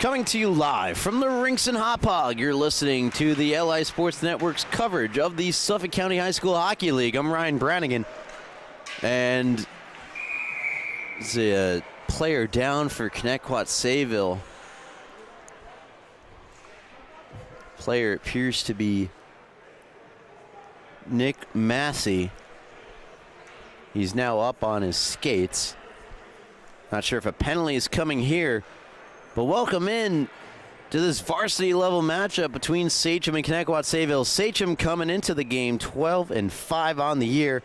Coming to you live from the Rinks and Hop Hog, you're listening to the LI Sports Network's coverage of the Suffolk County High School Hockey League. I'm Ryan Brannigan, and it's a player down for Connetquot Sayville. Player appears to be Nick Massey. He's now up on his skates. Not sure if a penalty is coming here, but welcome in to this varsity level matchup between Sachem and Connetquot Sayville. Sachem coming into the game 12-5 on the year.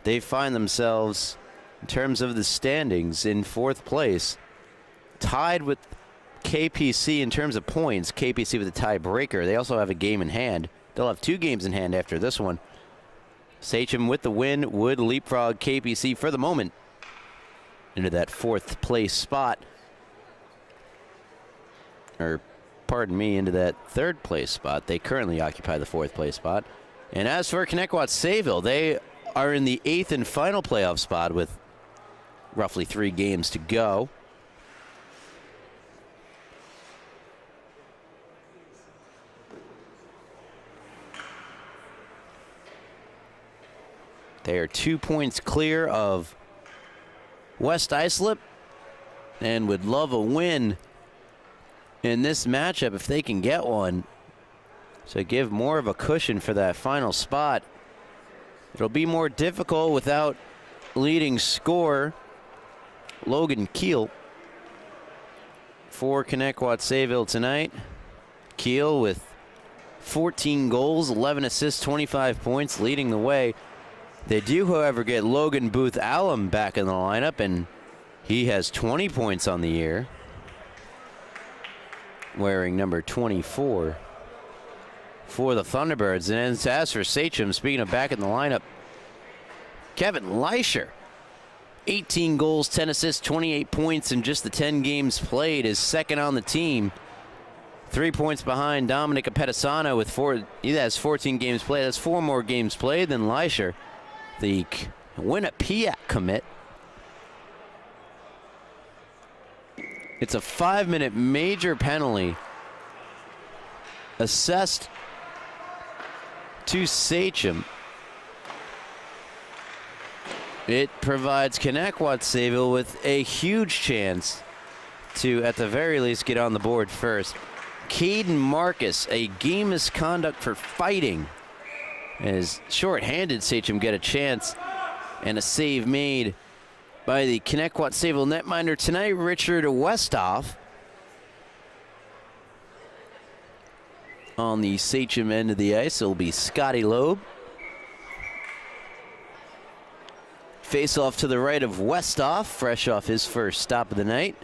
They find themselves, in terms of the standings, in 4th place, tied with KPC in terms of points. KPC with a tiebreaker. They also have a game in hand. They'll have 2 games in hand after this one. Sachem with the win would leapfrog KPC for the moment into that 4th place spot. Or, pardon me, into that 3rd place spot. They currently occupy the 4th place spot. And as for Connetquot Sayville, they are in the 8th and final playoff spot with roughly 3 games to go. They are 2 points clear of West Islip and would love a win in this matchup if they can get one. So give more of a cushion for that final spot. It'll be more difficult without leading scorer Logan Keel for Connetquot Sayville tonight. Keel with 14 goals, 11 assists, 25 points, leading the way. They do, however, get Logan Booth Allen back in the lineup, and he has 20 points on the year, wearing number 24 for the Thunderbirds. And as for Sachem, speaking of back in the lineup, Kevin Leischer, 18 goals, 10 assists, 28 points in just the 10 games played, is second on the team. 3 points behind Dominic Apetesano with 4. He has 14 games played. That's 4 more games played than Leischer, the Quinnipiac commit. It's a 5-minute major penalty assessed to Sachem. It provides Connetquot Sayville with a huge chance to, at the very least, get on the board first. Caden Marcus, a game misconduct for fighting, as short-handed Sachem get a chance, and a save made by the Connetquot Sayville netminder tonight, Richard Westhoff. On the Sachem end of the ice, it'll be Scotty Loeb. Face off to the right of Westhoff, fresh off his first stop of the night.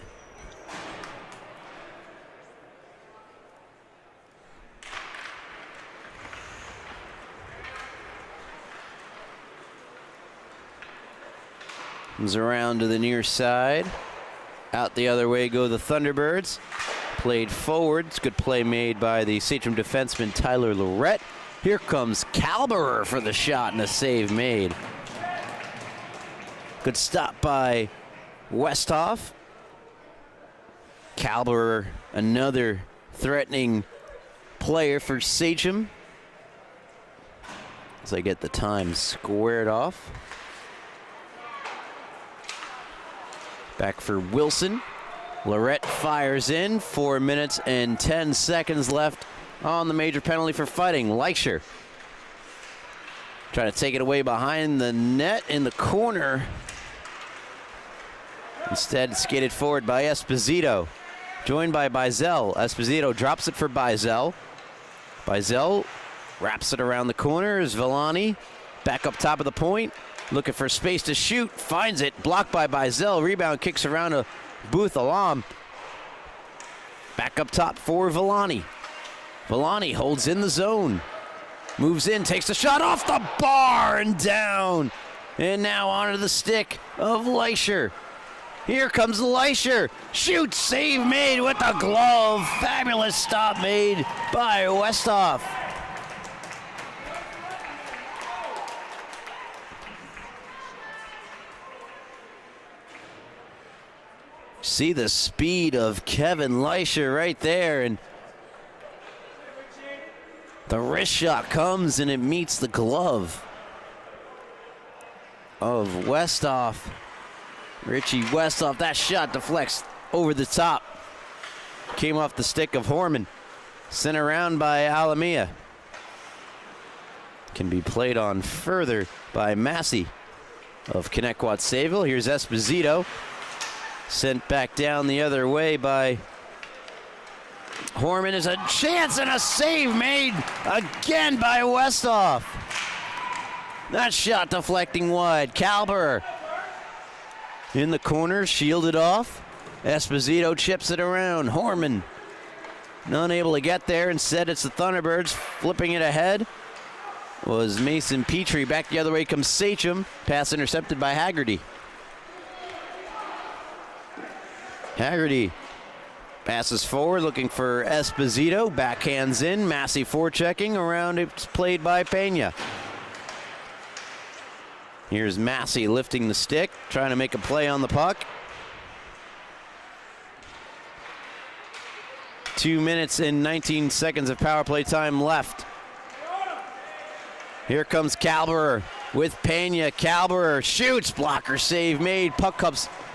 Comes around to the near side. Out the other way go the Thunderbirds. Played forward. It's good play made by the Sachem defenseman Tyler Lorette. Here comes Calberer for the shot and a save made. Good stop by Westhoff. Calberer, another threatening player for Sachem. As I get the time squared off. Back for Wilson. Lorette fires in. 4 minutes and 10 seconds left on the major penalty for fighting. Leischer trying to take it away behind the net in the corner. Instead, skated forward by Esposito. Joined by Bizel. Esposito drops it for Bizel. Bizel wraps it around the corner as Villani back up top of the point. Looking for space to shoot, finds it, blocked by Bizel. Rebound kicks around to Booth Alam. Back up top for Villani. Villani holds in the zone. Moves in, takes the shot off the bar and down. And now onto the stick of Leischer. Here comes Leischer. Shoots, save made with the glove. Fabulous stop made by Westhoff. See the speed of Kevin Leischer right there, and the wrist shot comes and it meets the glove of Westhoff. Richie Westhoff, that shot deflects over the top. Came off the stick of Horman. Sent around by Alamia. Can be played on further by Massey of Connetquot Sayville. Here's Esposito. Sent back down the other way by Horman. Is a chance and a save made again by Westhoff. That shot deflecting wide. Kalber in the corner, shielded off. Esposito chips it around. Horman unable to get there. Instead, it's the Thunderbirds flipping it ahead. Was Mason Petrie. Back the other way comes Sachem. Pass intercepted by Haggerty. Haggerty passes forward, looking for Esposito. Backhands in. Massey forechecking. Around it's played by Pena. Here's Massey lifting the stick, trying to make a play on the puck. 2 minutes and 19 seconds of power play time left. Here comes Kalberer with Pena. Kalberer shoots, blocker save made. Puck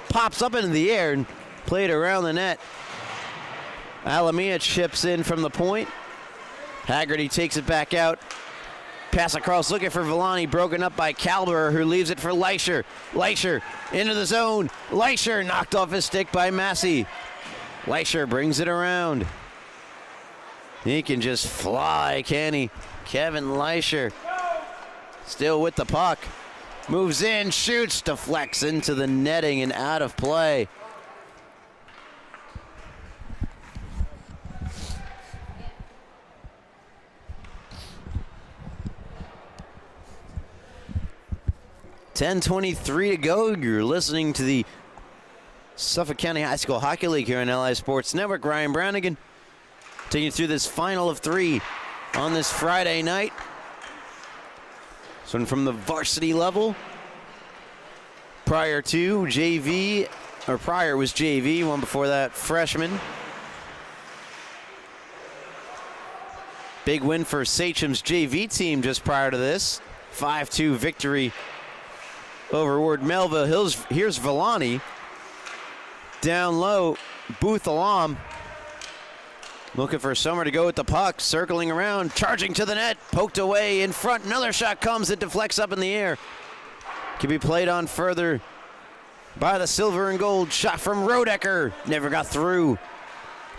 pops up into the air and played around the net. Alamia chips in from the point. Haggerty takes it back out. Pass across, looking for Villani, broken up by Kalberer, who leaves it for Leischer. Leischer into the zone. Leischer knocked off his stick by Massey. Leischer brings it around. He can just fly, can he? Kevin Leischer still with the puck. Moves in, shoots, deflects into the netting and out of play. .10:23 to go. You're listening to the Suffolk County High School Hockey League here on LI Sports Network. Ryan Brownigan taking you through this final of 3 on this Friday night. This one from the varsity level. Prior was JV, one before that freshman. Big win for Sachem's JV team just prior to this. 5-2 victory over Ward Melville. Here's Villani. Down low, Booth Alam. Looking for somewhere to go with the puck. Circling around, charging to the net. Poked away in front. Another shot comes. It deflects up in the air. Can be played on further by the silver and gold. Shot from Rodecker. Never got through.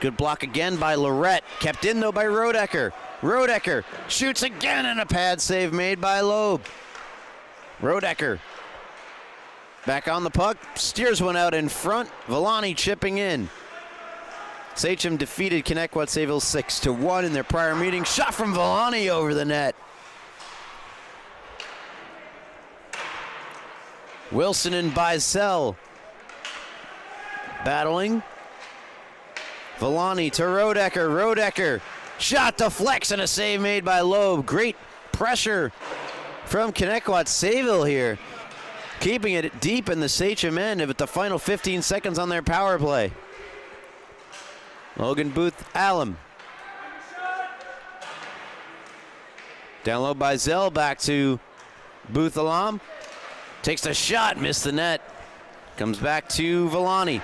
Good block again by Lorette. Kept in though by Rodecker. Rodecker shoots again, and a pad save made by Loeb. Rodecker back on the puck, steers one out in front. Villani chipping in. Sachem defeated Connetquot Sayville 6-1 in their prior meeting. Shot from Villani over the net. Wilson and Bizel battling. Villani to Rodecker. Rodecker shot deflects and a save made by Loeb. Great pressure from Connetquot Sayville here, keeping it deep in the Sachem end with the final 15 seconds on their power play. Logan Booth Allen. Down low by Zell, back to Booth Alam. Takes the shot, missed the net. Comes back to Villani.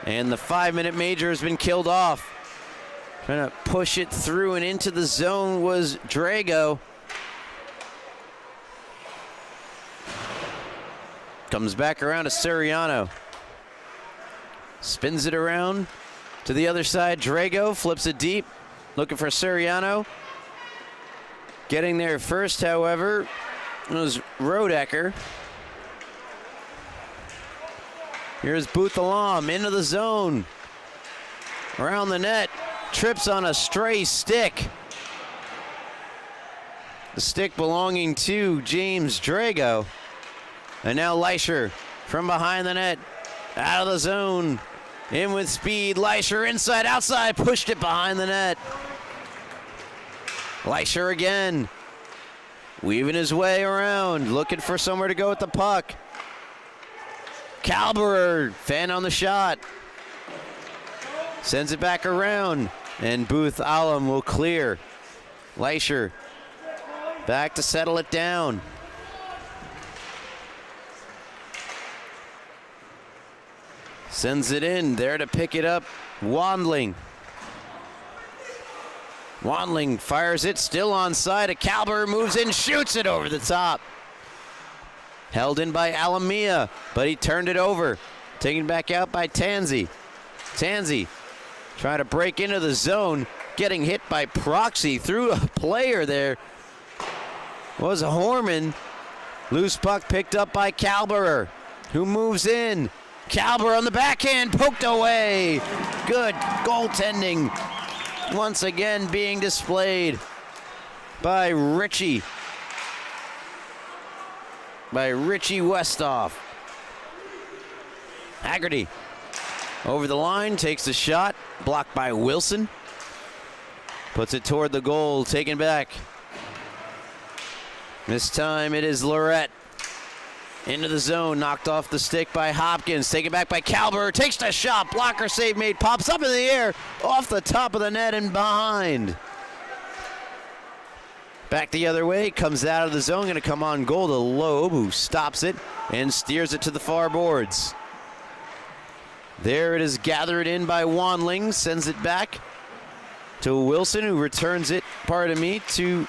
And the 5-minute major has been killed off. Trying to push it through and into the zone was Drago. Comes back around to Suriano. Spins it around to the other side. Drago flips it deep, looking for Suriano. Getting there first, however, was Rodecker. Here's Booth Alam into the zone. Around the net, trips on a stray stick. The stick belonging to James Drago. And now Leischer from behind the net, out of the zone, in with speed. Leischer inside, outside, pushed it behind the net. Leischer again, weaving his way around, looking for somewhere to go with the puck. Kalberer, fan on the shot. Sends it back around, and Booth Allen will clear. Leisher back to settle it down. Sends it in, there to pick it up, Wandling. Wandling fires it, still onside. Kalberer moves in, shoots it over the top. Held in by Alamia, but he turned it over. Taken back out by Tanzi. Tanzi trying to break into the zone, getting hit by proxy through a player there. Was Horman. Loose puck picked up by Kalberer, who moves in. Kalberer on the backhand, poked away. Good goaltending once again being displayed by Richie. By Richie Westhoff. Haggerty over the line, takes the shot, blocked by Wilson. Puts it toward the goal, taken back. This time it is Lorette. Into the zone, knocked off the stick by Hopkins, taken back by Kalberer, takes the shot, blocker save made, pops up in the air, off the top of the net and behind. Back the other way, comes out of the zone, going to come on goal to Loeb, who stops it and steers it to the far boards. There it is gathered in by Wandling, sends it back to Wilson, who returns it, to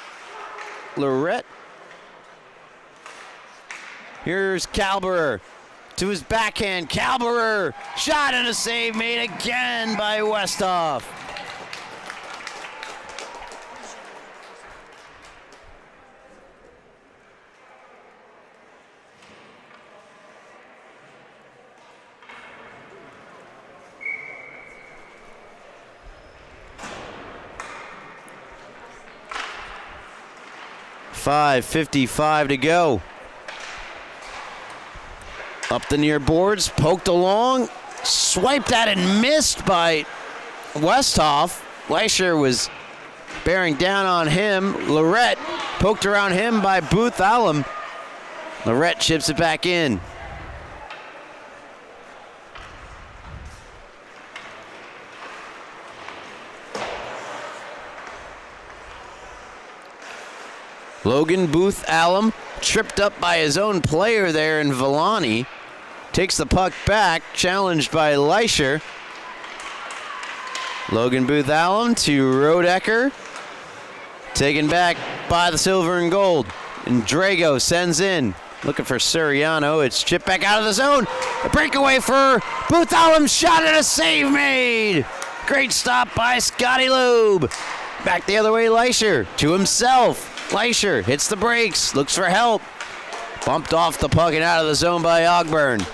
Lorette. Here's Kalberer to his backhand. Kalberer, shot and a save made again by Westhoff. .5:55 to go. Up the near boards, poked along, swiped at and missed by Westhoff. Leisher was bearing down on him. Lorette poked around him by Booth Allen. Lorette chips it back in. Logan Booth Allen tripped up by his own player there in Villani. Takes the puck back, challenged by Leisher. Logan Booth Allen to Rodecker. Taken back by the silver and gold. And Drago sends in. Looking for Suriano. It's chipped back out of the zone. A breakaway for Booth Allen. Shot and a save made. Great stop by Scotty Loeb. Back the other way, Leisher to himself. Leisher hits the brakes. Looks for help. Bumped off the puck and out of the zone by Ogburn.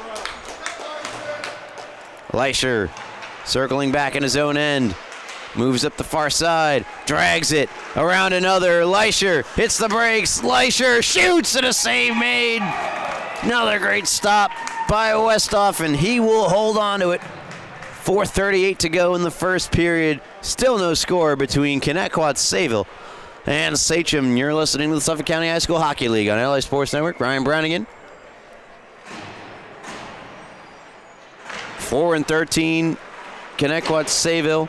Leisher circling back in his own end. Moves up the far side. Drags it around another. Leisher hits the brakes. Leisher shoots and a save made. Another great stop by Westhoff, and he will hold on to it. 4:38 to go in the first period. Still no score between Connetquot, Sayville, and Sachem. You're listening to the Suffolk County High School Hockey League on LA Sports Network. Ryan Brownigan. 4-13, Connetquot, Sayville.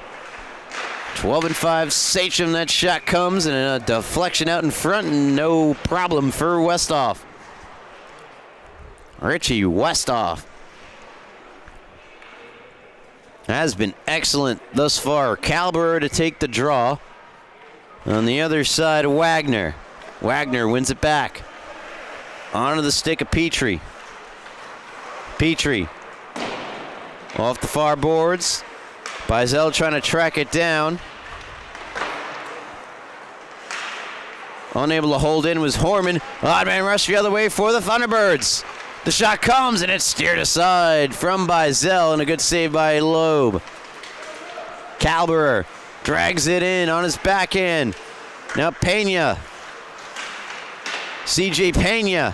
12-5, Sachem. That shot comes and a deflection out in front, and no problem for Westhoff. Richie Westhoff has been excellent thus far. Kalberer to take the draw. On the other side, Wagner. Wagner wins it back. Onto the stick of Petrie. Petrie off the far boards. Bizel trying to track it down. Unable to hold in was Horman. Odd man rush the other way for the Thunderbirds. The shot comes and it's steered aside from Bizel, and a good save by Loeb. Kalberer drags it in on his backhand. Now Pena. CJ Pena.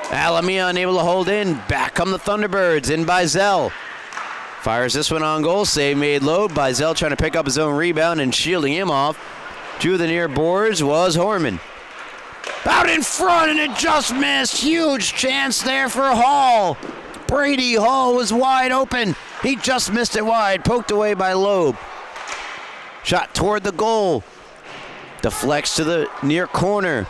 Alamia unable to hold in. Back come the Thunderbirds in Bizel. Fires this one on goal. Save made Loeb. Bizel trying to pick up his own rebound and shielding him off. To the near boards was Horman. Out in front, and it just missed. Huge chance there for Hall. Brady Hall was wide open. He just missed it wide, poked away by Loeb. Shot toward the goal. Deflects to the near corner.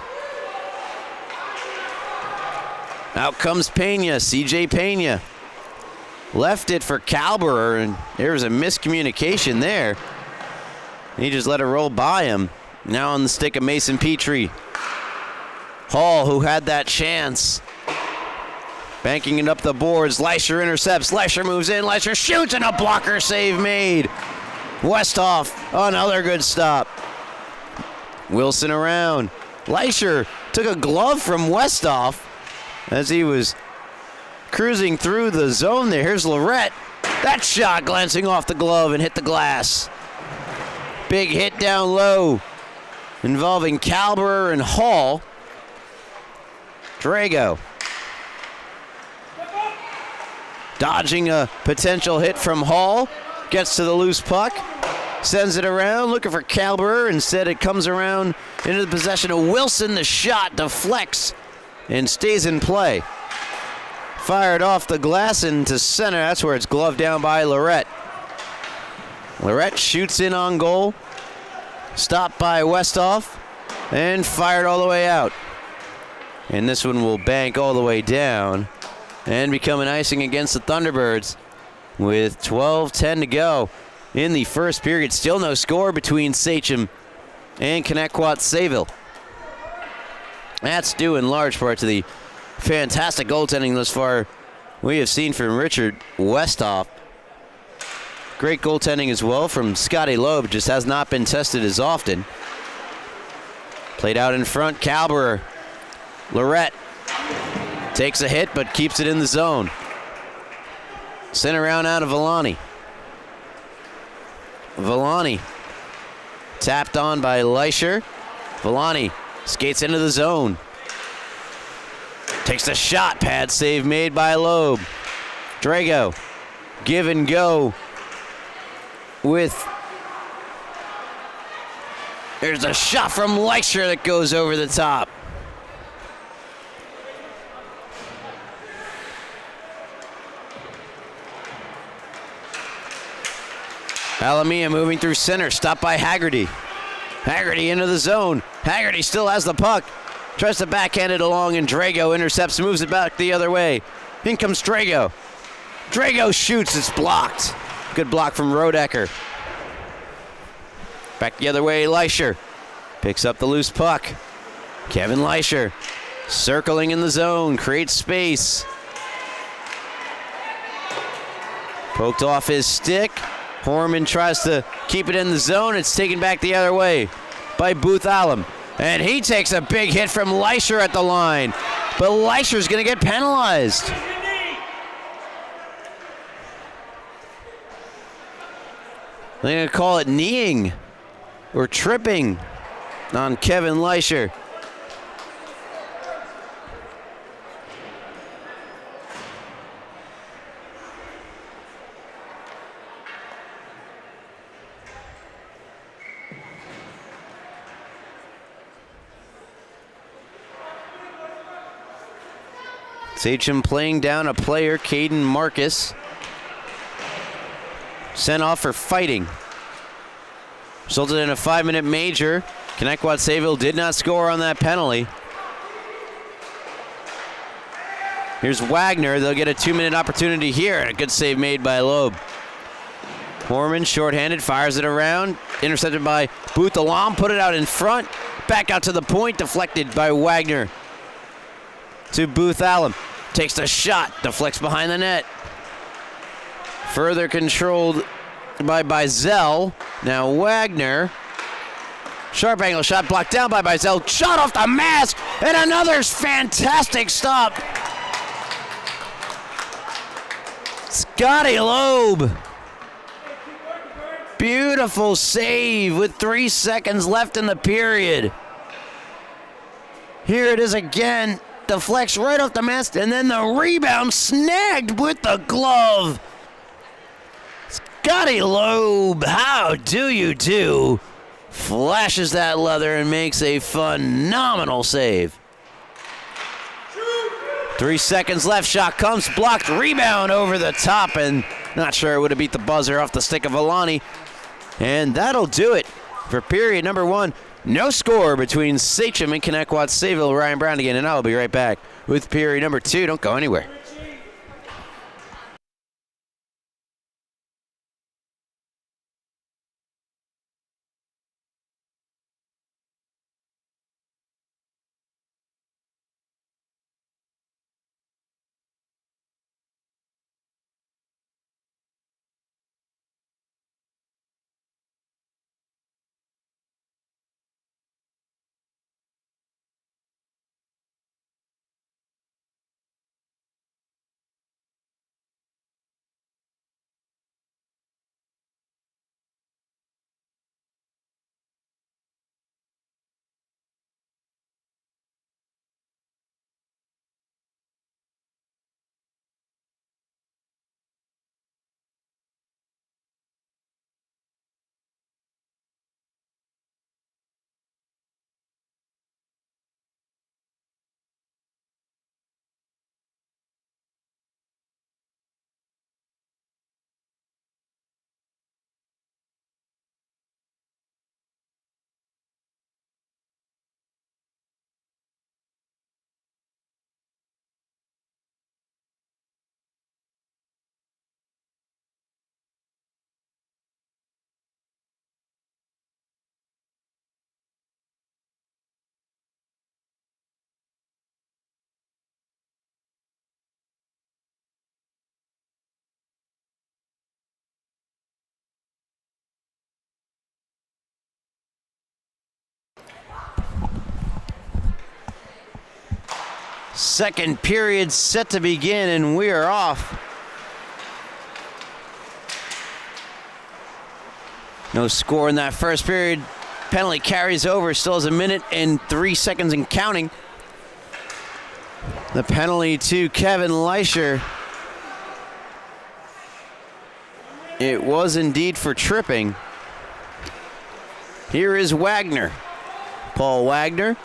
Out comes Pena, CJ Pena. Left it for Calberer, and there was a miscommunication there. He just let it roll by him. Now on the stick of Mason Petrie. Hall, who had that chance. Banking it up the boards. Leisher intercepts. Leisher moves in. Leisher shoots, and a blocker save made. Westhoff, another good stop. Wilson around. Leisher took a glove from Westhoff as he was cruising through the zone there. Here's Lorette. That shot glancing off the glove and hit the glass. Big hit down low involving Calberer and Hall. Drago dodging a potential hit from Hall. Gets to the loose puck. Sends it around, looking for Calberer. Instead, it comes around into the possession of Wilson. The shot deflects and stays in play. Fired off the glass into center. That's where it's gloved down by Lorette. Lorette shoots in on goal. Stopped by Westhoff and fired all the way out. And this one will bank all the way down and become an icing against the Thunderbirds with 12:10 to go in the first period. Still no score between Sachem and Connetquot Sayville. That's due in large part to the fantastic goaltending thus far we have seen from Richard Westhoff. Great goaltending as well from Scotty Loeb, just has not been tested as often. Played out in front, Calberer. Lorette takes a hit but keeps it in the zone. Sent around out of Villani. Villani tapped on by Leisher. Villani skates into the zone. Takes a shot. Pad save made by Loeb. Drago. Give and go with... There's a shot from Leisher that goes over the top. Alamia moving through center, stopped by Haggerty. Haggerty into the zone. Haggerty still has the puck. Tries to backhand it along, and Drago intercepts, moves it back the other way. In comes Drago. Drago shoots, it's blocked. Good block from Rodecker. Back the other way, Leisher. Picks up the loose puck. Kevin Leisher circling in the zone, creates space. Poked off his stick. Horman tries to keep it in the zone. It's taken back the other way by Booth Allen. And he takes a big hit from Leisher at the line. But Leisher's going to get penalized. They're going to call it kneeing or tripping on Kevin Leisher. Sachem playing down a player, Caden Marcus. Sent off for fighting. Resulted in a 5-minute major. Connetquot Sayville did not score on that penalty. Here's Wagner. They'll get a 2-minute opportunity here. And a good save made by Loeb. Horman, shorthanded, fires it around. Intercepted by Booth Alam. Put it out in front. Back out to the point. Deflected by Wagner. To Booth Allen. Takes the shot. Deflects behind the net. Further controlled by Bizel. Now Wagner. Sharp angle shot blocked down by Bizel. Shot off the mask. And another fantastic stop. Scotty Loeb. Beautiful save with 3 seconds left in the period. Here it is again. Deflects right off the mask, and then the rebound snagged with the glove. Scotty Loeb, how do you do? Flashes that leather and makes a phenomenal save. 3 seconds left. Shot comes, blocked, rebound over the top, and not sure it would have beat the buzzer off the stick of Villani. And that'll do it for period number 1. No score between Sachem and Connetquot Sayville. Ryan Brown again, and I'll be right back with period number 2. Don't go anywhere. Second period set to begin, and we are off. No score in that first period. Penalty carries over, still has 1 minute and 3 seconds and counting. The penalty to Kevin Leisher. It was indeed for tripping. Here is Wagner. Paul Wagner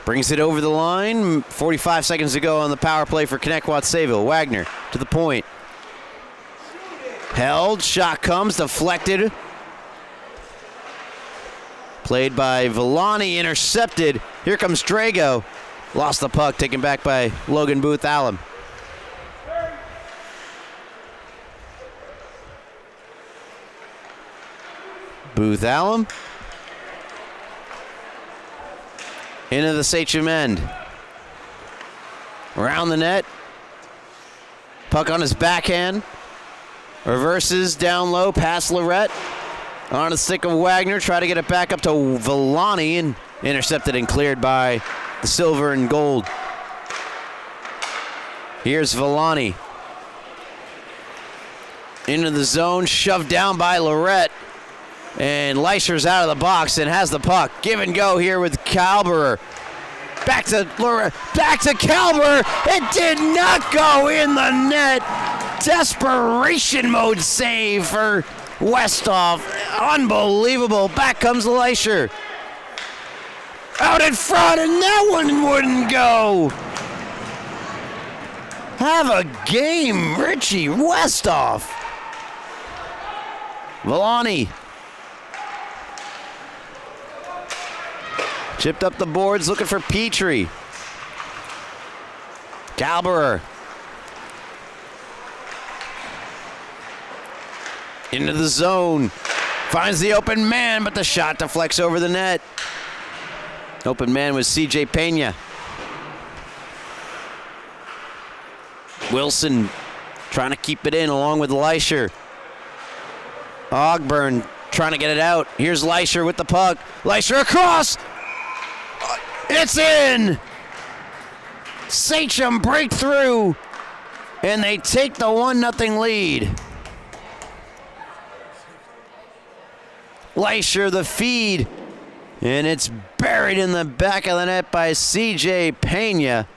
brings it over the line. 45 seconds to go on the power play for Connetquot Sayville. Wagner to the point. Held, shot comes, deflected. Played by Villani, intercepted. Here comes Drago. Lost the puck, taken back by Logan Booth Allen. Booth Allen. Into the Sachem end. Around the net. Puck on his backhand. Reverses down low past Lorette. On the stick of Wagner. Try to get it back up to Villani, and intercepted and cleared by the silver and gold. Here's Villani. Into the zone. Shoved down by Lorette. And Leisher's out of the box and has the puck. Give and go here with Calberer. Back to Lorette. Back to Calberer. It did not go in the net. Desperation mode save for Westhoff. Unbelievable. Back comes Leisher. Out in front, and that one wouldn't go. Have a game, Richie Westhoff. Villani. Chipped up the boards, looking for Petrie. Calberer. Into the zone. Finds the open man, but the shot deflects over the net. Open man was CJ Pena. Wilson trying to keep it in along with Leisher. Ogburn trying to get it out. Here's Leisher with the puck. Leisher across. It's in. Sachem break through, and they take the 1-0 lead. Leisher the feed, and it's buried in the back of the net by CJ Pena.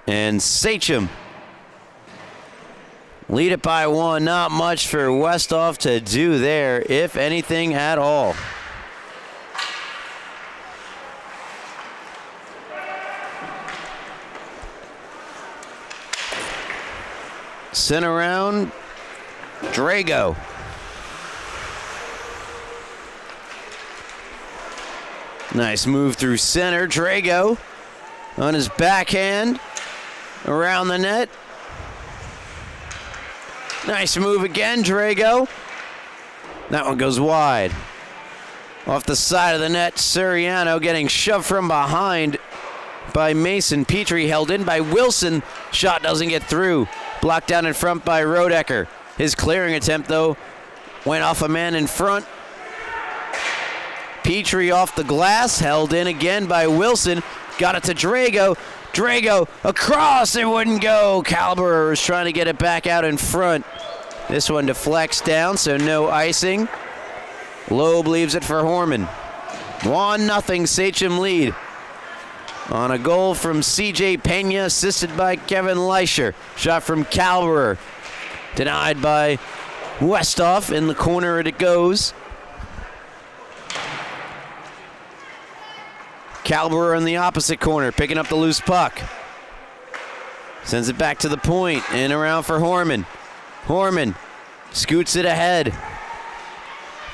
And Sachem lead it by 1. Not much for Westhoff to do there, if anything at all. Sent around. Drago. Nice move through center. Drago on his backhand. Around the net. Nice move again, Drago. That one goes wide. Off the side of the net, Suriano getting shoved from behind by Mason. Petrie held in by Wilson. Shot doesn't get through. Blocked down in front by Rodecker. His clearing attempt, though, went off a man in front. Petrie off the glass, held in again by Wilson. Got it to Drago. Drago across, it wouldn't go. Calberer was trying to get it back out in front. This one deflects down, so no icing. Loeb leaves it for Horman. 1-0 Sachem lead. On a goal from C.J. Pena, assisted by Kevin Leischer. Shot from Calberer. Denied by Westhoff. In the corner it goes. Calberer in the opposite corner, picking up the loose puck. Sends it back to the point, and around for Horman. Horman scoots it ahead.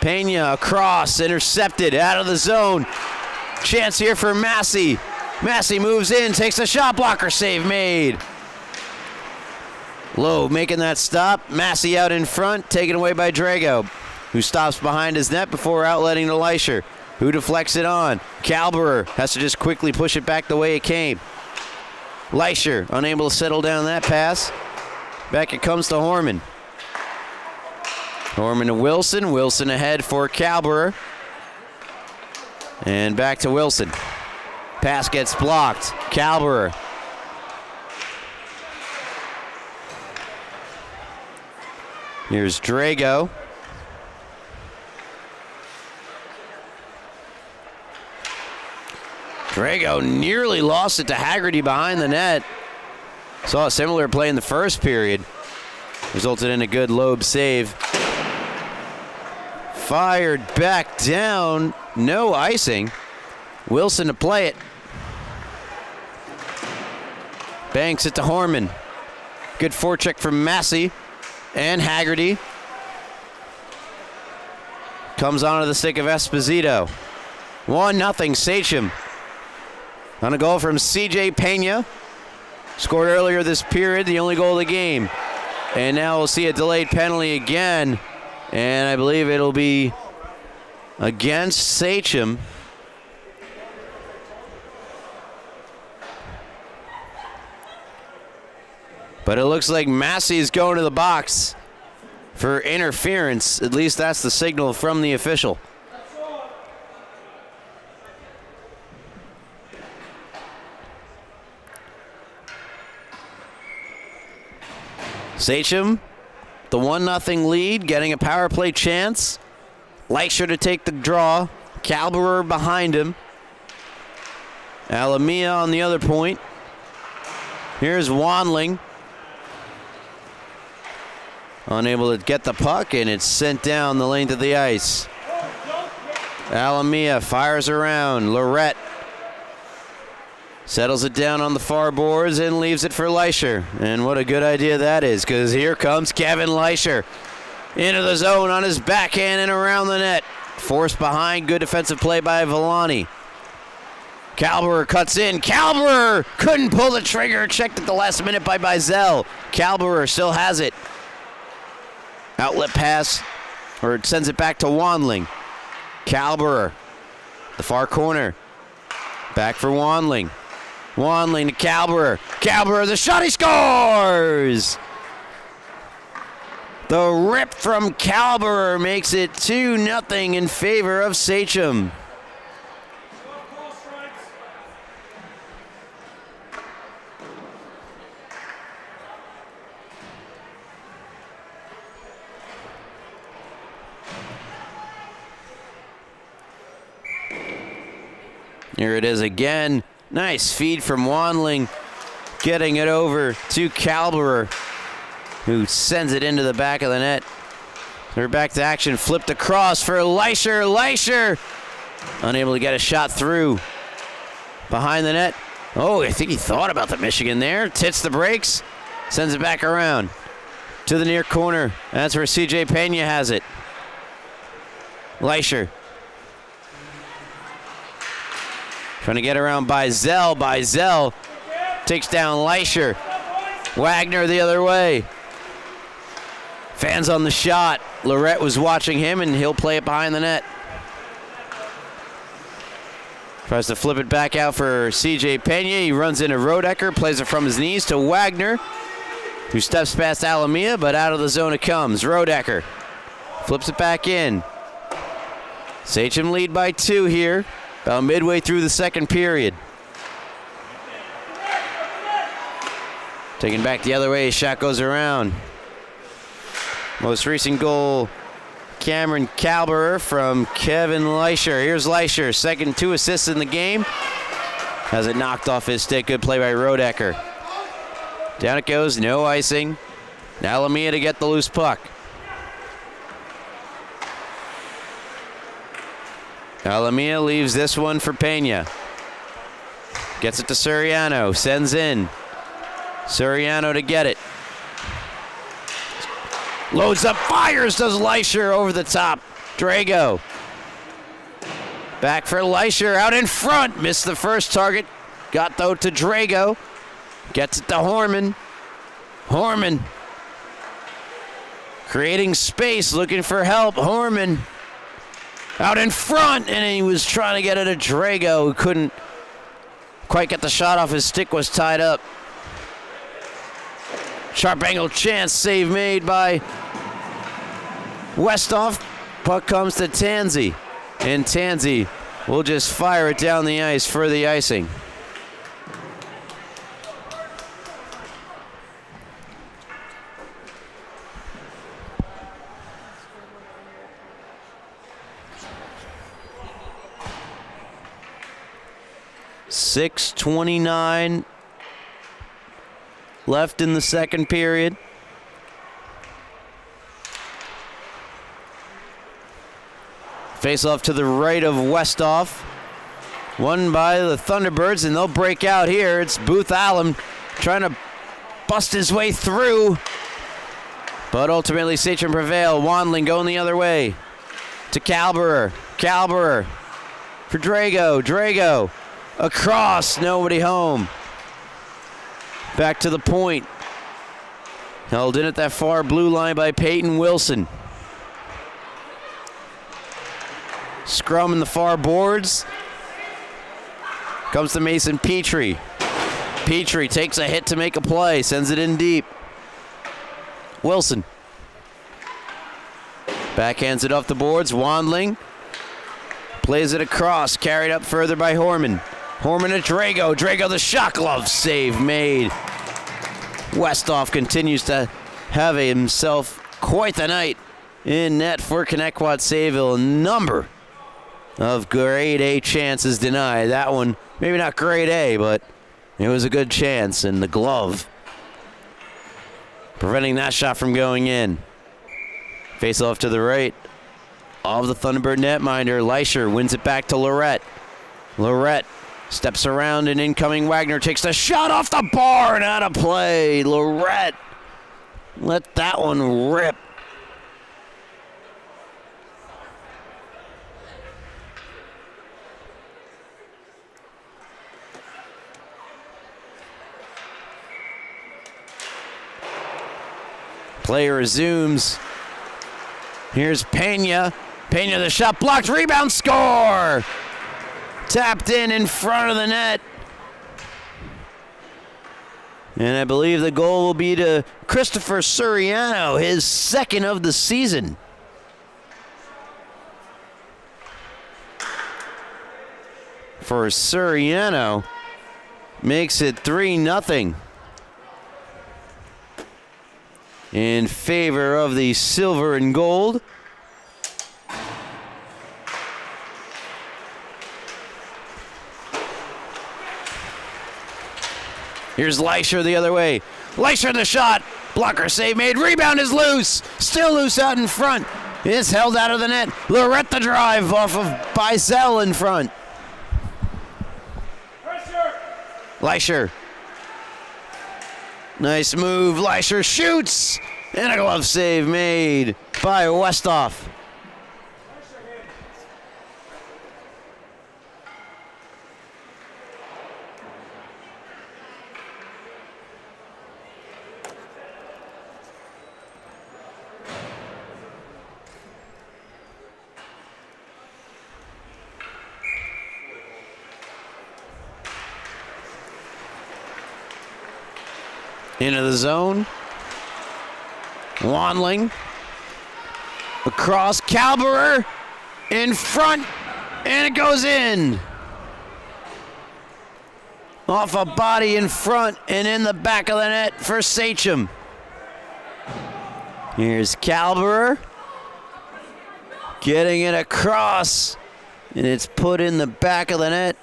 Pena across, intercepted, out of the zone. Chance here for Massey. Massey moves in, takes a shot blocker, save made. Lowe making that stop. Massey out in front, taken away by Drago, who stops behind his net before outletting to Leischer, who deflects it on. Calberer has to just quickly push it back the way it came. Leischer unable to settle down that pass. Back it comes to Horman. Horman to Wilson. Wilson ahead for Calberer. And back to Wilson. Pass gets blocked. Calberer. Here's Drago. Drago nearly lost it to Haggerty behind the net. Saw a similar play in the first period. Resulted in a good Loeb save. Fired back down. No icing. Wilson to play it. Banks it to Horman. Good forecheck from Massey and Haggerty. Comes onto the stick of Esposito. 1-0 Sachem. On a goal from C.J. Pena. Scored earlier this period, the only goal of the game. And now we'll see a delayed penalty again. And I believe it'll be against Sachem. But it looks like Massey is going to the box for interference. At least that's the signal from the official. Sachem, the 1-0 lead, getting a power play chance. Leischer to take the draw. Calberer behind him. Alamia on the other point. Here's Wanling. Unable to get the puck, and it's sent down the length of the ice. Alamia fires around. Lorette settles it down on the far boards and leaves it for Leischer. And what a good idea that is, because here comes Kevin Leischer into the zone on his backhand and around the net. Forced behind, good defensive play by Villani. Calberer cuts in. Calberer couldn't pull the trigger. Checked at the last minute by Bizel. Calberer still has it. Outlet pass, or it sends it back to Wanling. Calberer, the far corner. Back for Wanling. Wanling to Calberer. Calberer, the shot, he scores! The rip from Calberer makes it 2-0 in favor of Sachem. Here it is again. Nice feed from Wanling. Getting it over to Calberer, who sends it into the back of the net. They're back to action. Flipped across for Leischer. Leischer unable to get a shot through. Behind the net. Oh, I think he thought about the Michigan there. Tits the brakes. Sends it back around. to the near corner. That's where CJ Pena has it. Leisher. Trying to get around Bizel. Bizel takes down Leisher. Wagner the other way. Fans on the shot. Lorette was watching him, and he'll play it behind the net. Tries to flip it back out for CJ Pena. He runs into Rodecker, plays it from his knees to Wagner, who steps past Alamia, but out of the zone it comes. Rodecker flips it back in. Sachem lead by 2 here, about midway through the second period. Taken back the other way, shot goes around. Most recent goal, Cameron Calberer from Kevin Leisher. Here's Leisher, second 2 assists in the game. Has it knocked off his stick, good play by Rodecker. Down it goes, no icing. Now Lamia to get the loose puck. Now Lamia leaves this one for Pena. Gets it to Suriano, sends in. Suriano to get it. Loads up, fires, does Leisher over the top. Drago. Back for Leisher, out in front. Missed the first target. Got though to Drago. Gets it to Horman. Horman. Creating space, looking for help. Horman. Out in front, and he was trying to get it to Drago, who couldn't quite get the shot off. His stick was tied up. Sharp angle chance, save made by Westhoff. Puck comes to Tansey, and Tansey will just fire it down the ice for the icing. .6:29 left in the second period. Face off to the right of Westhoff. Won by the Thunderbirds, and they'll break out here. It's Booth Allen trying to bust his way through. But ultimately, Sachem prevail. Wandling going the other way to Calberer. Calberer for Drago. Drago across, nobody home. Back to the point. Held in at that far blue line by Peyton Wilson. Scrum in the far boards. Comes to Mason Petrie. Petrie takes a hit to make a play, sends it in deep. Wilson. Backhands it off the boards, Wandling. Plays it across, carried up further by Horman. Horman to Drago. Drago, the shot glove save made. Westhoff continues to have himself quite the night in net for Connetquot Sayville. A number of grade A chances denied. That one, maybe not grade A, but it was a good chance, and the glove preventing that shot from going in. Face off to the right of the Thunderbird netminder. Leisher wins it back to Lorette. Lorette steps around, and incoming Wagner takes the shot off the bar and out of play. Lorette let that one rip. Play resumes. Here's Pena. Pena, the shot blocked, rebound, score! Tapped in front of the net. And I believe the goal will be to Christopher Suriano, his second of the season. For Suriano, makes it 3-0 in favor of the silver and gold. Here's Leisher the other way. Leisher the shot. Blocker save made. Rebound is loose. Still loose out in front. It's held out of the net. Lorette the drive off of Bizel in front. Leisher. Nice move. Leisher shoots. And a glove save made by Westhoff. Into the zone. Wanling. Across. Calberer. In front. And it goes in. Off a body in front and in the back of the net for Sachem. Here's Calberer. Getting it across. And it's put in the back of the net.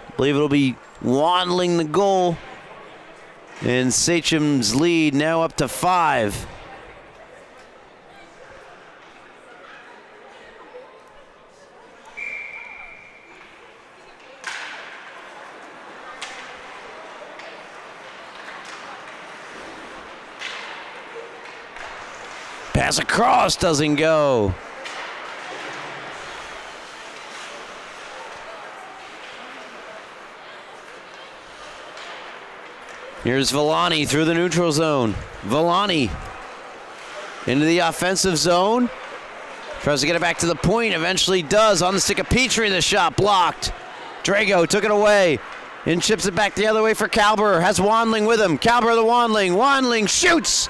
I believe it'll be Wanling the goal. And Sachem's lead now up to 5. Pass across doesn't go. Here's Villani through the neutral zone. Villani into the offensive zone. Tries to get it back to the point. Eventually does on the stick of Petrie. The shot blocked. Drago took it away and chips it back the other way for Calberer. Has Wanling with him. Calberer the Wanling. Wanling shoots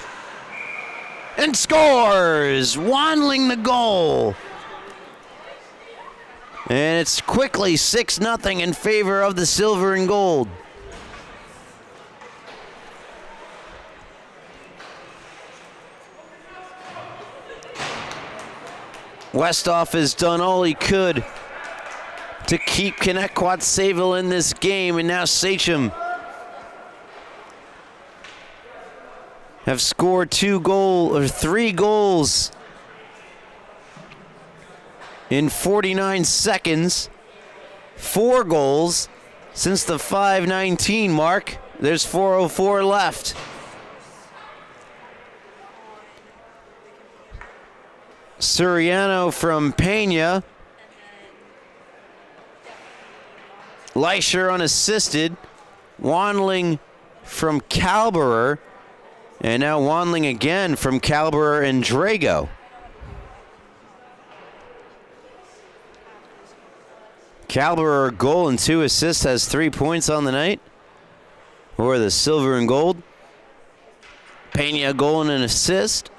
and scores. Wanling the goal. And it's quickly 6-0 in favor of the silver and gold. Westhoff has done all he could to keep Connetquot Sayville in this game, and now Sachem have scored 3 goals in 49 seconds. 4 goals since the 5:19 mark. There's 4:04 left. Suriano from Pena. Leisher unassisted. Wanling from Calberer. And now Wanling again from Calberer and Drago. Calberer, goal and 2 assists, has 3 points on the night. Or the silver and gold. Pena, goal and an assist.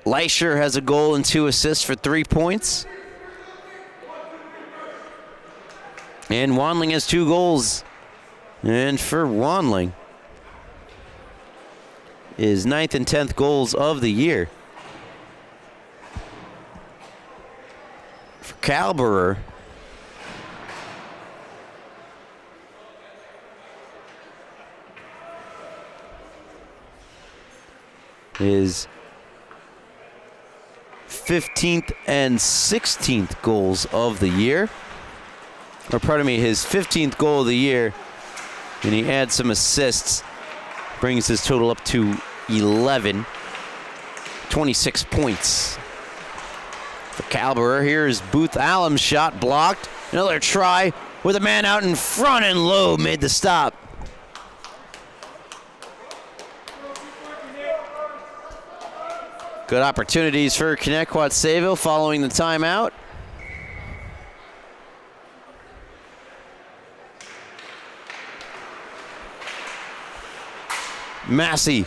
Leisher has a goal and 2 assists for 3 points. And Wanling has 2 goals. And for Wanling, his 9th and 10th goals of the year. For Calberer, his 15th and 16th goals of the year. Or pardon me, his 15th goal of the year. And he adds some assists. Brings his total up to 11. 26 points. For Calberer, here's Booth Allen's shot blocked. Another try with a man out in front, and Lowe made the stop. Good opportunities for Connetquot Sayville following the timeout. Massey.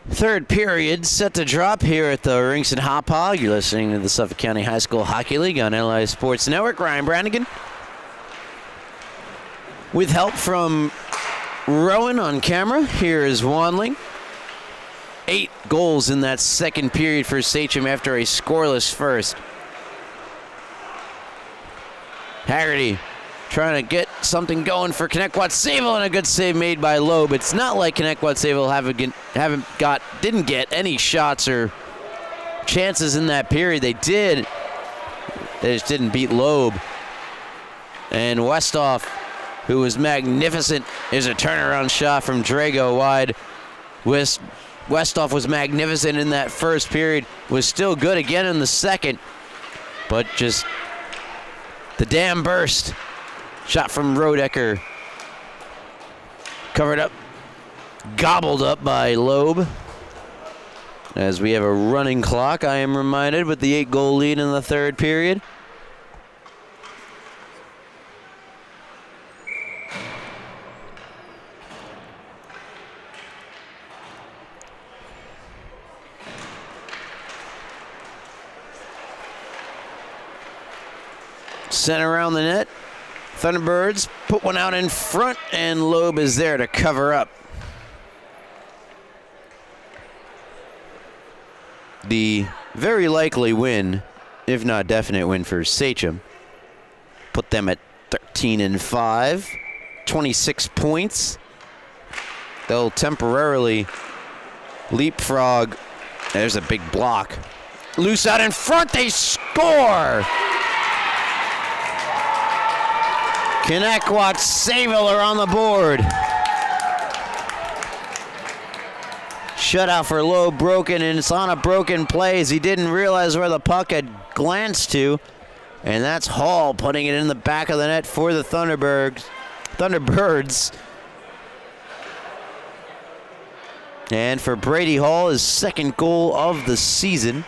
Third period set to drop here at the Rinks and Hop Hog. You're listening to the Suffolk County High School Hockey League on LI Sports Network. Ryan Brannigan with help from Rowan on camera. Here is Wanling. 8 goals in that second period for Sachem after a scoreless first. Haggerty trying to get something going for Connetquot Sayville, and a good save made by Loeb. It's not like Connetquot Sayville didn't get any shots or chances in that period. They did. They just didn't beat Loeb. And Westhoff, who was magnificent, is a turnaround shot from Drago wide. Westhoff was magnificent in that first period, was still good again in the second, but just the dam burst. Shot from Rodecker. Covered up. Gobbled up by Loeb. As we have a running clock, I am reminded, with the 8-goal lead in the third period. Sent around the net. Thunderbirds put one out in front, and Loeb is there to cover up. The very likely win, if not definite win, for Sachem. Put them at 13-5, 26 points. They'll temporarily leapfrog. There's a big block. Loose out in front, they score! Connetquot Sayville are on the board. Shutout for Loeb broken, and it's on a broken play as he didn't realize where the puck had glanced to. And that's Hall putting it in the back of the net for the Thunderbirds. And for Brady Hall, his second goal of the season.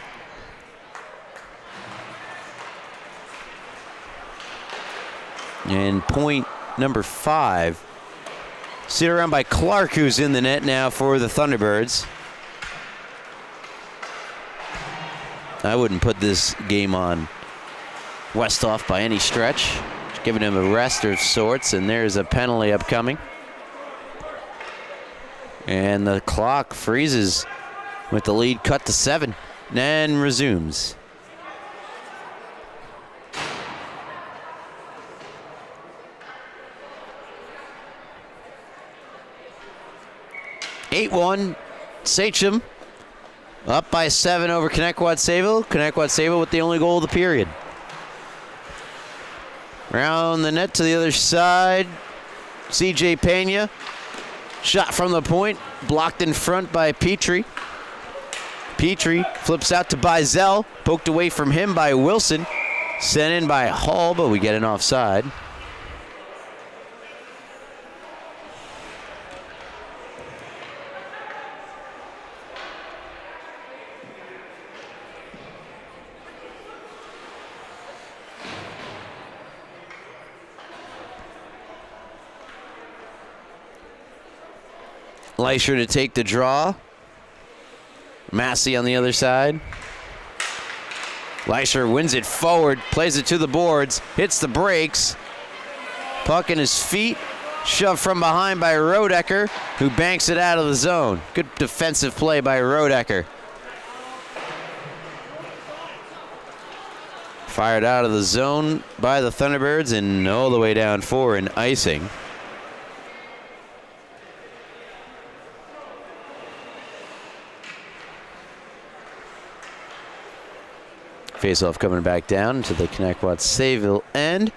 And point number 5. Sit around by Clark, who's in the net now for the Thunderbirds. I wouldn't put this game on Westhoff by any stretch. Just giving him a rest of sorts, and there's a penalty upcoming. And the clock freezes with the lead cut to 7 and resumes. 8-1, Sachem up by 7 over Connetquot Sayville. Connetquot Sayville with the only goal of the period. Round the net to the other side. CJ Pena. Shot from the point. Blocked in front by Petrie. Petrie flips out to Bizell. Poked away from him by Wilson. Sent in by Hall, but we get an offside. Leisher to take the draw. Massey on the other side. Leisher wins it forward, plays it to the boards, hits the brakes. Puck in his feet, shoved from behind by Rodecker, who banks it out of the zone. Good defensive play by Rodecker. Fired out of the zone by the Thunderbirds and all the way down for an icing. Faceoff coming back down to the Connetquot Sayville end.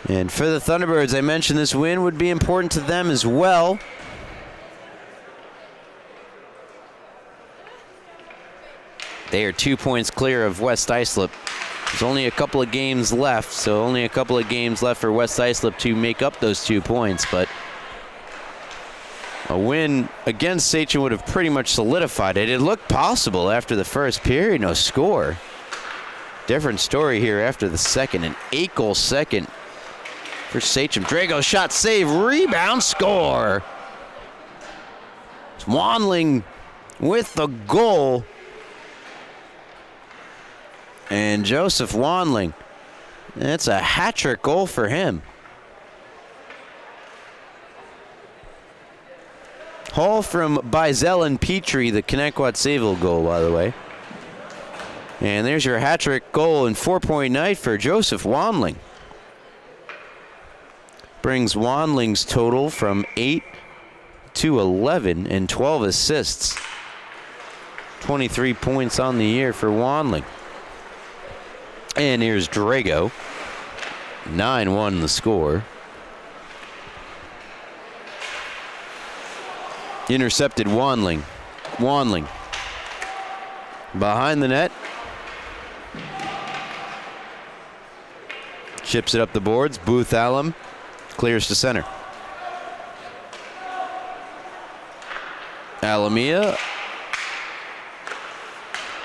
And for the Thunderbirds, I mentioned this win would be important to them as well. They are 2 points clear of West Islip. There's only a couple of games left, so only a couple of games left for West Islip to make up those 2 points, but a win against Sachem would have pretty much solidified it. It looked possible after the first period, no score. Different story here after the second, an 8-goal second for Sachem. Drago shot, save, rebound, score. Wanling with the goal. And Joseph Wanling, that's a hat-trick goal for him. Haul from Bizel and Petrie, the Connetquot Sayville goal, by the way. And there's your hat-trick goal and 4-point night for Joseph Wanling. Brings Wanling's total from 8 to 11 and 12 assists. 23 points on the year for Wanling. And here's Drago. 9-1 the score. Intercepted Wanling. Wanling. Behind the net. Chips it up the boards. Booth Allen clears to center. Alamia.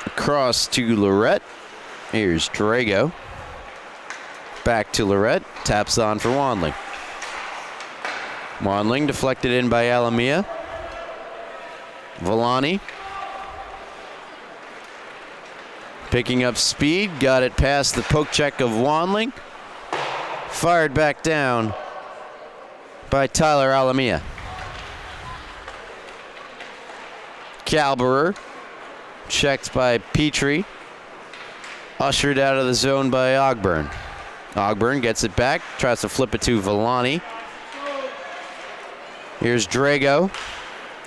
Across to Lorette. Here's Drago. Back to Lorette. Taps on for Wanling. Wanling deflected in by Alamia. Villani. Picking up speed. Got it past the poke check of Wanling. Fired back down by Tyler Alamia. Calberer. Checked by Petrie. Ushered out of the zone by Ogburn. Ogburn gets it back. Tries to flip it to Villani. Here's Drago.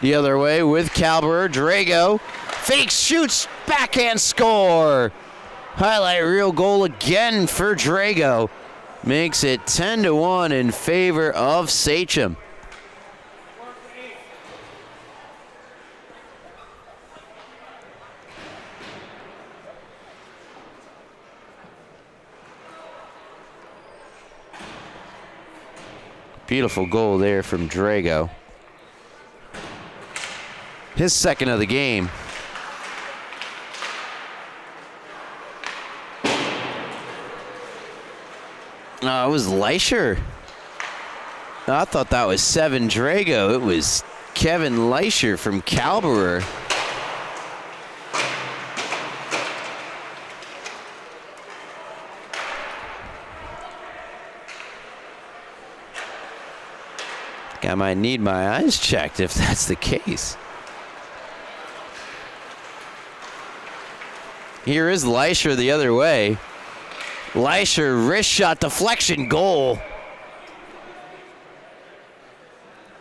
The other way with Calberer. Drago fakes, shoots, backhand score. Highlight reel goal again for Drago. Makes it 10-1 in favor of Sachem. Beautiful goal there from Drago. His second of the game. It was Leisher. I thought that was 7 Drago. It was Kevin Leisher from Calberer. I might need my eyes checked if that's the case. Here is Leisher the other way. Leisher wrist shot deflection goal.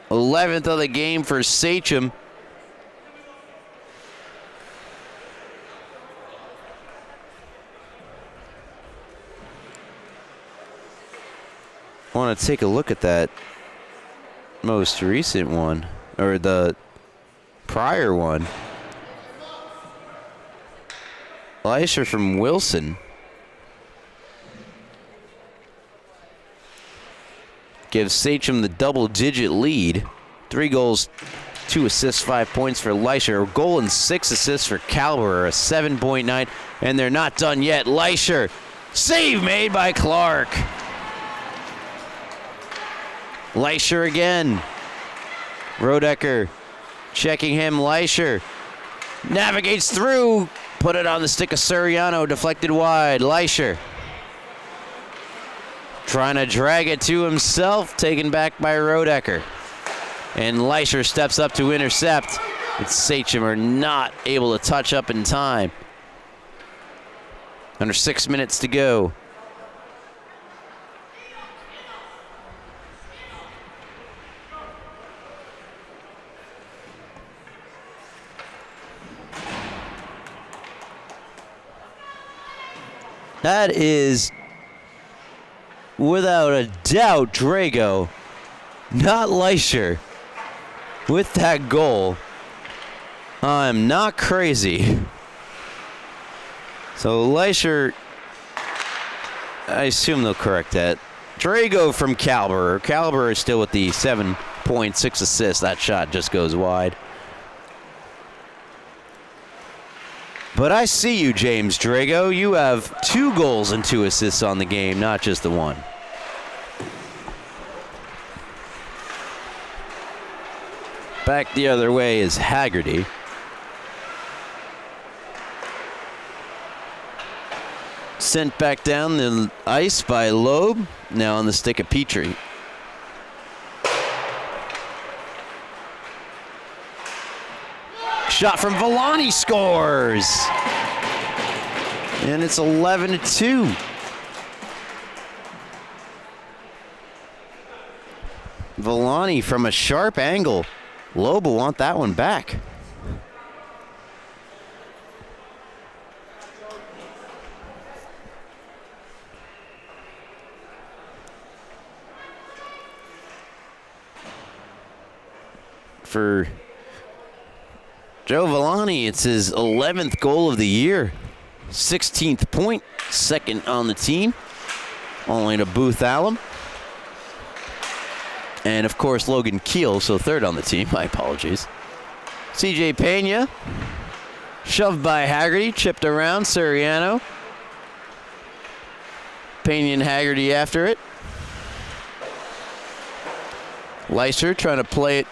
11th of the game for Sachem. I want to take a look at that most recent one, or the prior one. Leisher from Wilson gives Sachem the double-digit lead. 3 goals, 2 assists, 5 points for Leisher. A goal and 6 assists for Calberer, a 7-point night, and they're not done yet. Leisher, save made by Clark. Leisher again. Rodecker checking him. Leisher navigates through. Put it on the stick of Suriano. Deflected wide. Leisher trying to drag it to himself. Taken back by Rodecker. And Leisher steps up to intercept. It's Sachem are not able to touch up in time. Under 6 minutes to go. That is, without a doubt, Drago, not Leisher, with that goal. I'm not crazy. So Leisher, I assume they'll correct that. Drago from Calberer. Calberer is still with the 7.6 assists. That shot just goes wide. But I see you, James Drago. You have 2 goals and 2 assists on the game, not just the 1. Back the other way is Haggerty. Sent back down the ice by Loeb. Now on the stick of Petrie. Shot from Villani, scores. And it's 11-2. Villani from a sharp angle. Loeb will want that one back. For Joe Villani, it's his 11th goal of the year. 16th point, second on the team. Only to Booth Allen. And, of course, Logan Keel, so third on the team. My apologies. CJ Pena, shoved by Haggerty, chipped around Suriano. Pena and Haggerty after it. Leisher trying to play it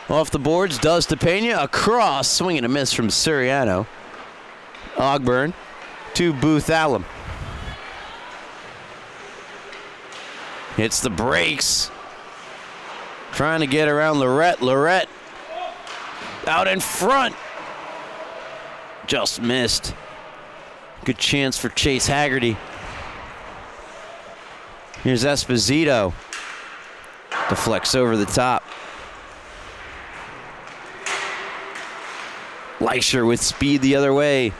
off the boards, does to Pena. Across, swing and a miss from Suriano. Ogburn to Booth Allen. Hits the brakes. Trying to get around Lorette. Lorette out in front. Just missed. Good chance for Chase Haggerty. Here's Esposito. Deflects over the top. Leisher with speed the other way.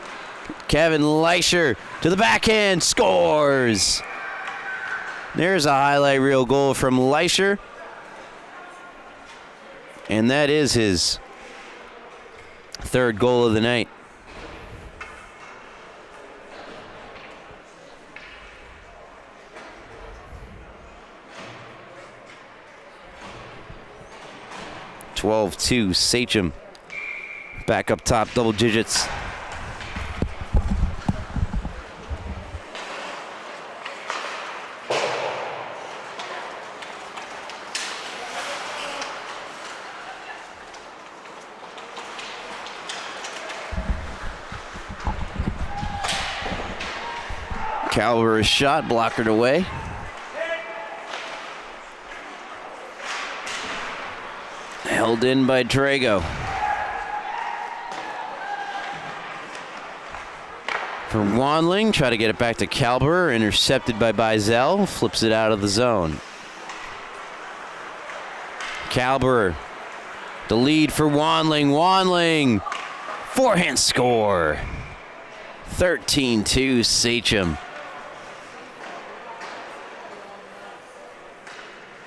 Kevin Leisher to the backhand. Scores. There's a highlight reel goal from Leisher. And that is his third goal of the night. (12-2) Sachem back up top, double digits. Calver's shot blockered away. Held in by Drago. For Wanling, try to get it back to Calber, intercepted by Bizel, flips it out of the zone. Calber, the lead for Wanling. Wanling, forehand score. 13-2 Sachem.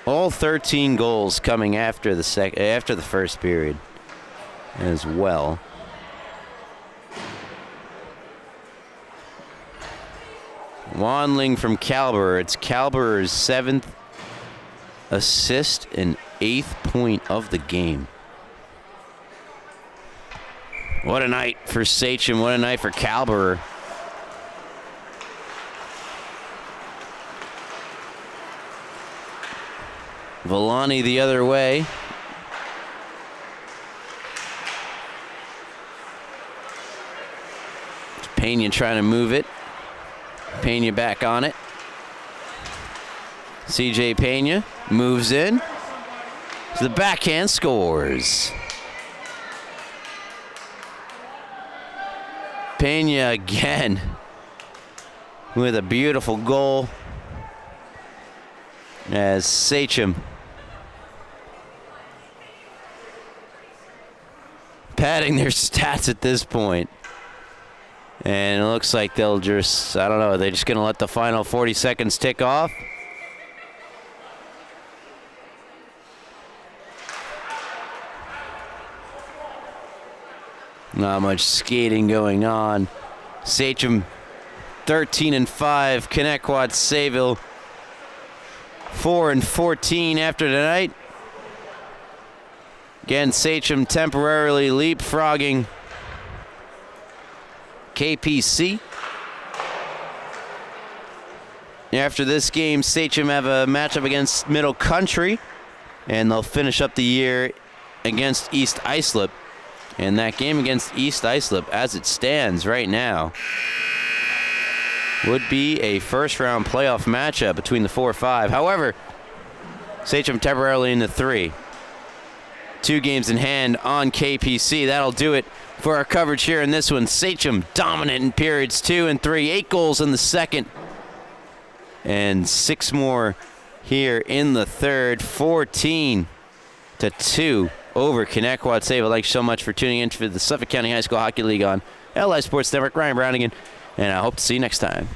All 13 goals coming after the first period as well. Wanling from Calber. It's Calber's 7th assist and 8th point of the game. What a night for Sachem. What a night for Calber. Villani the other way. Pena trying to move it. Pena back on it. CJ Pena moves in. The backhand scores. Pena again with a beautiful goal as Sachem padding their stats at this point. And it looks like they'll just, I don't know, are they just going to let the final 40 seconds tick off? Not much skating going on. Sachem 13-5. Connetquot Sayville 4-14 after tonight. Again, Sachem temporarily leapfrogging KPC. After this game, Sachem have a matchup against Middle Country, and they'll finish up the year against East Islip. And that game against East Islip, as it stands right now, would be a first-round playoff matchup between the 4-5. However, Sachem temporarily in the 3. 2 games in hand on KPC. That'll do it for our coverage here in this one. Sachem dominant in periods 2 and 3. 8 goals in the second. And 6 more here in the third. 14-2 over Connetquot Sayville. Thanks so much for tuning in for the Suffolk County High School Hockey League on LI Sports Network. Ryan Brownigan, and I hope to see you next time.